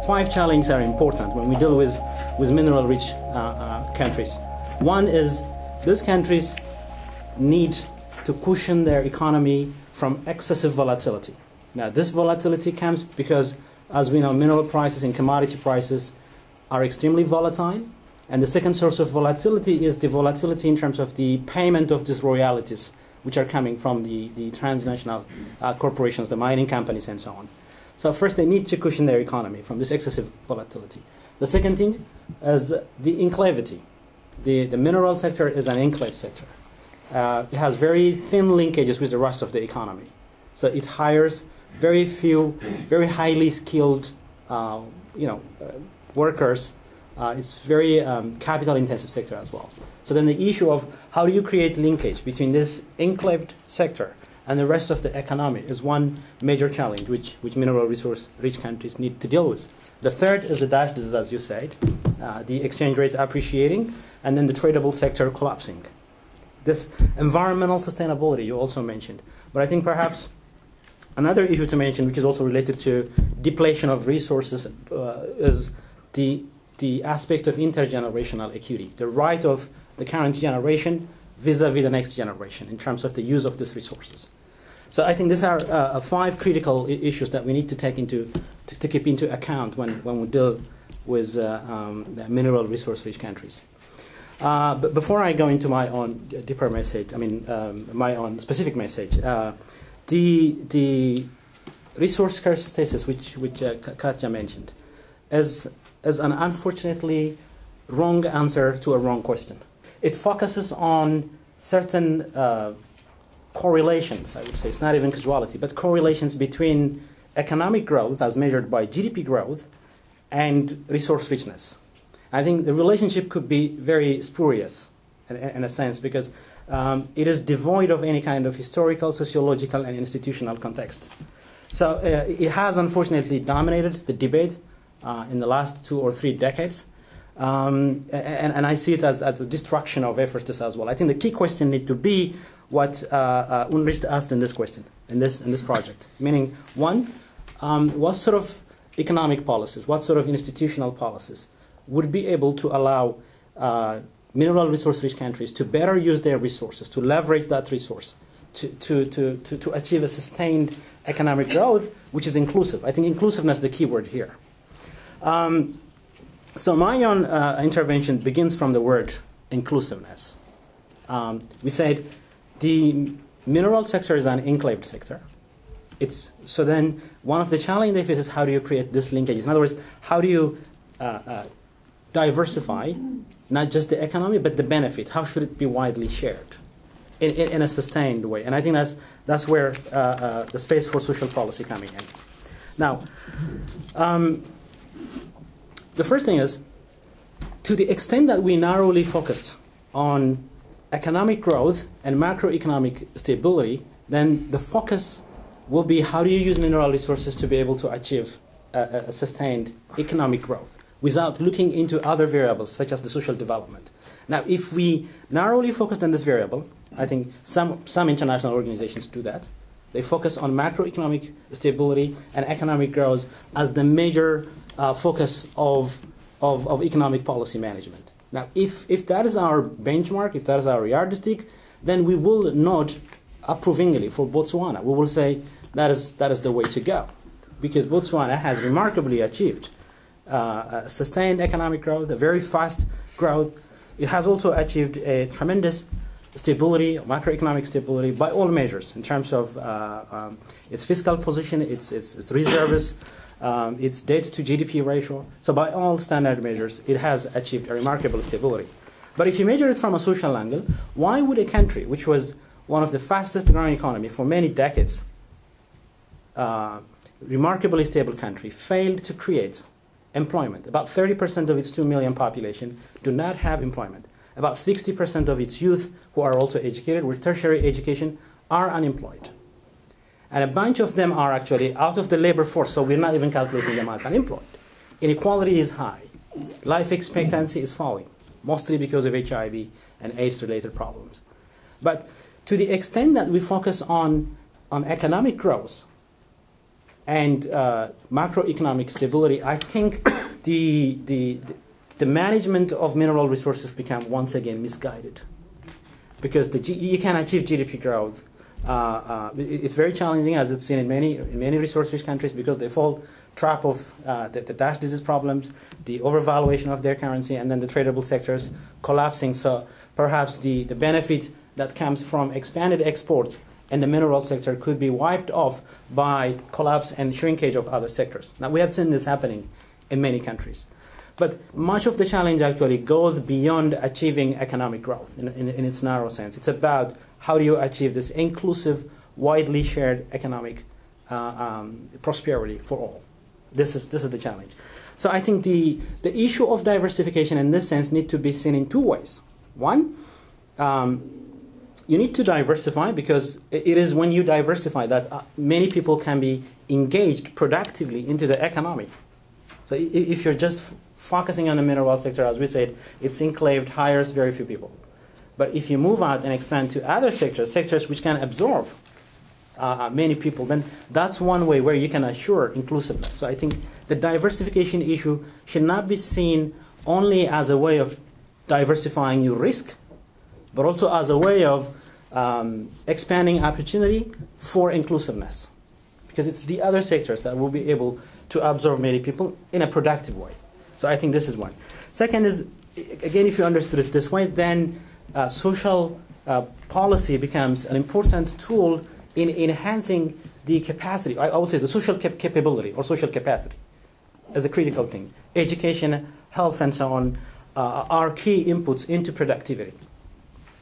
5 challenges are important when we deal with mineral-rich countries. One is these countries need to cushion their economy from excessive volatility. Now, this volatility comes because, as we know, mineral prices and commodity prices are extremely volatile. And the second source of volatility is the volatility in terms of the payment of these royalties, which are coming from the transnational corporations, the mining companies, and so on. So first, they need to cushion their economy from this excessive volatility. The second thing is the enclavity. The mineral sector is an enclave sector. It has very thin linkages with the rest of the economy. So it hires very few, very highly skilled, workers. It's very capital-intensive sector as well. So then the issue of how do you create linkage between this enclaved sector and the rest of the economy is one major challenge which mineral resource-rich countries need to deal with. The third is the Daesh disease, as you said, the exchange rate appreciating, and then the tradable sector collapsing. This environmental sustainability you also mentioned. But I think perhaps another issue to mention, which is also related to depletion of resources, is the aspect of intergenerational equity, the right of the current generation vis-a-vis the next generation in terms of the use of these resources. So I think these are 5 critical issues that we need to take to keep into account when we deal with the mineral resource-rich countries. But before I go into my own deeper message, my own specific message, the resource scarce thesis, which Katja mentioned, is an unfortunately wrong answer to a wrong question. It focuses on certain correlations, I would say. It's not even causality, but correlations between economic growth as measured by GDP growth and resource richness. I think the relationship could be very spurious in a sense because it is devoid of any kind of historical, sociological, and institutional context. So it has unfortunately dominated the debate in the last 2 or 3 decades. And I see it as a destruction of efforts as well. I think the key question needs to be what UNRISD asked in this question, in this project. Meaning, one, what sort of economic policies, what sort of institutional policies would be able to allow mineral resource-rich countries to better use their resources, to leverage that resource, to achieve a sustained economic growth, which is inclusive. I think inclusiveness is the key word here. So my own intervention begins from the word inclusiveness. We said the mineral sector is an enclaved sector. So then one of the challenges they face is how do you create this linkages? In other words, how do you diversify not just the economy but the benefit? How should it be widely shared in a sustained way? And I think that's where the space for social policy coming in. Now, the first thing is, to the extent that we narrowly focused on economic growth and macroeconomic stability, then the focus will be how do you use mineral resources to be able to achieve a sustained economic growth without looking into other variables such as the social development. Now, if we narrowly focused on this variable, I think some international organizations do that. They focus on macroeconomic stability and economic growth as the major focus of economic policy management. Now, if that is our benchmark, if that is our yardstick, then we will nod approvingly for Botswana. We will say that is the way to go, because Botswana has remarkably achieved sustained economic growth, a very fast growth. It has also achieved a tremendous stability, macroeconomic stability by all measures in terms of its fiscal position, its reserves, its debt to GDP ratio. So by all standard measures, it has achieved a remarkable stability. But if you measure it from a social angle, why would a country which was one of the fastest growing economy for many decades, remarkably stable country, failed to create employment? About 30% of its 2 million population do not have employment. About 60% of its youth who are also educated with tertiary education are unemployed. And a bunch of them are actually out of the labor force, so we're not even calculating them as unemployed. Inequality is high. Life expectancy is falling, mostly because of HIV and AIDS-related problems. But to the extent that we focus on economic growth and macroeconomic stability, I think the management of mineral resources become once again misguided, because you can achieve GDP growth. It's very challenging, as it's seen in many resource-rich countries, because they fall trap of the dash disease problems, the overvaluation of their currency, and then the tradable sectors collapsing. So perhaps the benefit that comes from expanded exports in the mineral sector could be wiped off by collapse and shrinkage of other sectors. Now, we have seen this happening in many countries. But much of the challenge actually goes beyond achieving economic growth in its narrow sense. It's about how do you achieve this inclusive, widely shared economic prosperity for all. This is the challenge. So I think the issue of diversification in this sense need to be seen in two ways. One, you need to diversify, because it is when you diversify that many people can be engaged productively into the economy. So if you're just focusing on the mineral sector, as we said, it's enclaved, hires very few people. But if you move out and expand to other sectors which can absorb many people, then that's one way where you can assure inclusiveness. So I think the diversification issue should not be seen only as a way of diversifying your risk, but also as a way of expanding opportunity for inclusiveness, because it's the other sectors that will be able to absorb many people in a productive way. So I think this is one. Second is, again, if you understood it this way, then social policy becomes an important tool in enhancing the capacity, I would say the social capability or social capacity as a critical thing. Education, health, and so on are key inputs into productivity.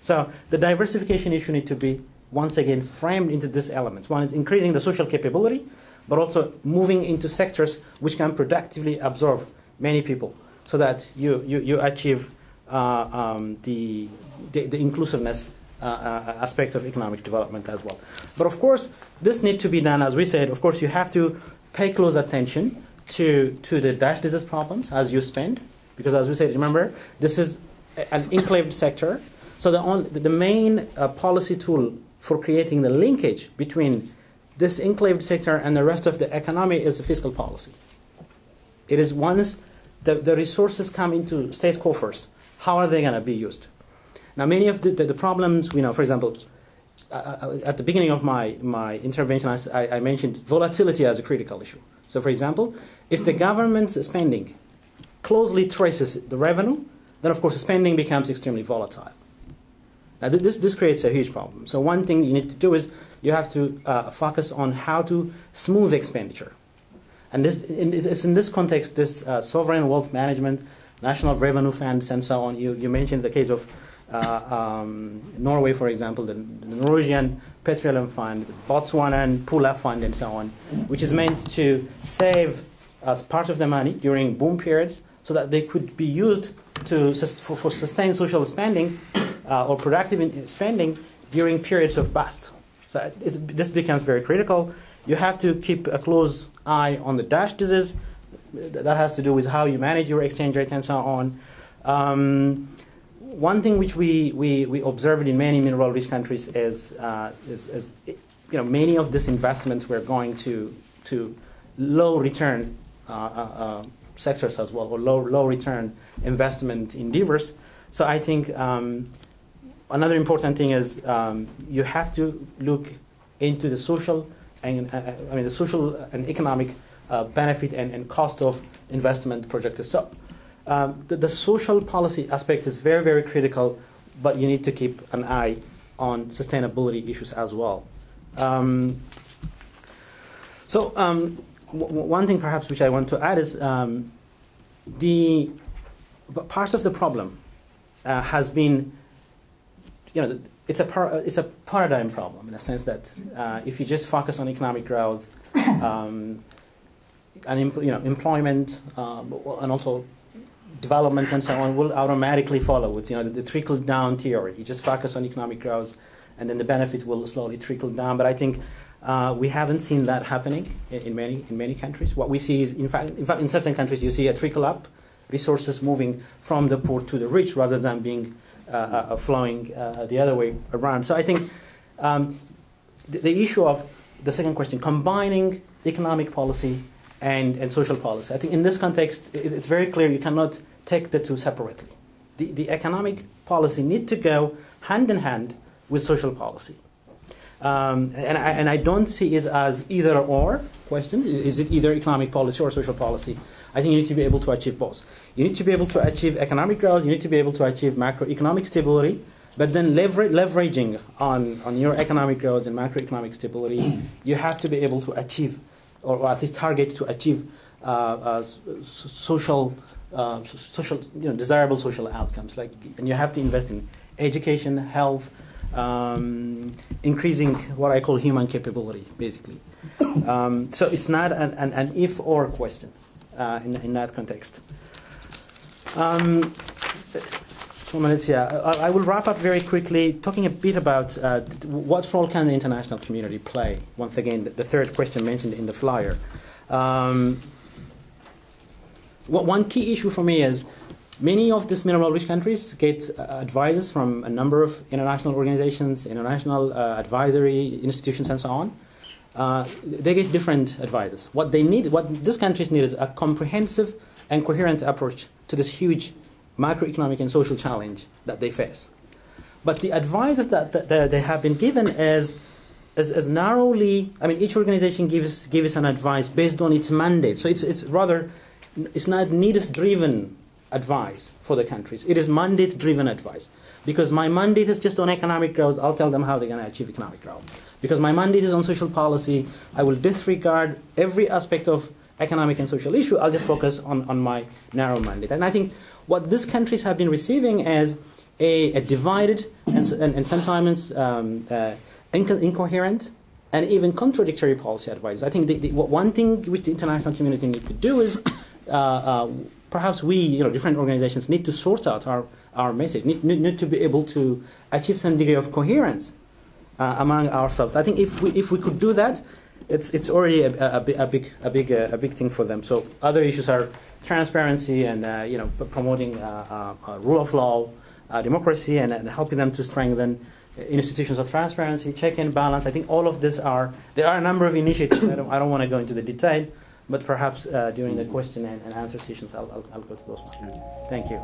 So the diversification issue needs to be, once again, framed into these elements. One is increasing the social capability, but also moving into sectors which can productively absorb many people, so that you achieve the inclusiveness aspect of economic development as well. But of course, this needs to be done, as we said. Of course, you have to pay close attention to the dash disease problems as you spend, because as we said, remember, this is an enclaved sector. So the main policy tool for creating the linkage between this enclaved sector and the rest of the economy is the fiscal policy. It is once the resources come into state coffers, how are they going to be used? Now, many of the problems we know, for example, at the beginning of my intervention, I mentioned volatility as a critical issue. So, for example, if the government's spending closely traces the revenue, then of course spending becomes extremely volatile. Now, this creates a huge problem. So one thing you need to do is you have to focus on how to smooth expenditure. And it's in this context, this sovereign wealth management, national revenue funds, and so on. You mentioned the case of Norway, for example, the Norwegian Petroleum Fund, the Botswanan Pula Fund, and so on, which is meant to save as part of the money during boom periods so that they could be used for sustained social spending or productive spending during periods of bust. So this becomes very critical. You have to keep a close eye on the dash disease. That has to do with how you manage your exchange rate and so on. One thing which we observed in many mineral-rich countries is many of these investments were going to low return sectors as well, or low return investment endeavors. So I think another important thing is you have to look into the social and the social and economic benefit and cost of investment projects. So the social policy aspect is very, very critical, but you need to keep an eye on sustainability issues as well. One thing perhaps which I want to add is the part of the problem has been, it's a paradigm problem in a sense that if you just focus on economic growth and employment and also development and so on will automatically follow with the trickle down theory. You just focus on economic growth, and then the benefit will slowly trickle down. But I think we haven't seen that happening in many countries. What we see is, in fact, in certain countries, you see a trickle up, resources moving from the poor to the rich rather than being flowing the other way around. So I think the issue of the second question, combining economic policy and social policy. I think in this context, it's very clear you cannot take the two separately. The economic policy need to go hand in hand with social policy. And I don't see it as either or question. Is it either economic policy or social policy? I think you need to be able to achieve both. You need to be able to achieve economic growth. You need to be able to achieve macroeconomic stability. But then leveraging on your economic growth and macroeconomic stability, you have to be able to achieve, or at least target to achieve social, desirable social outcomes. And you have to invest in education, health, increasing what I call human capability, basically. So it's not an if-or question in that context. 2 minutes, yeah. I will wrap up very quickly, talking a bit about what role can the international community play. Once again, the third question mentioned in the flyer. One key issue for me is many of these mineral-rich countries get advices from a number of international organizations, international advisory institutions, and so on. They get different advices. What these countries need is a comprehensive and coherent approach to this huge macroeconomic and social challenge that they face. But the advices that they have been given is narrowly, each organization gives an advice based on its mandate. So it's not needs-driven advice for the countries. It is mandate-driven advice. Because my mandate is just on economic growth, I'll tell them how they're going to achieve economic growth. Because my mandate is on social policy, I will disregard every aspect of economic and social issue. I'll just focus on my narrow mandate. And I think what these countries have been receiving is a divided and sometimes incoherent and even contradictory policy advice. I think one thing which the international community need to do is perhaps we, different organizations, need to sort out our message, need to be able to achieve some degree of coherence among ourselves. I think if we could do that, it's already a big thing for them. So other issues are transparency and promoting rule of law, democracy, and helping them to strengthen institutions of transparency, check and balance. I think all of this there are a number of initiatives. I don't want to go into the detail, but perhaps during the question and answer sessions, I'll go to those ones. Thank you.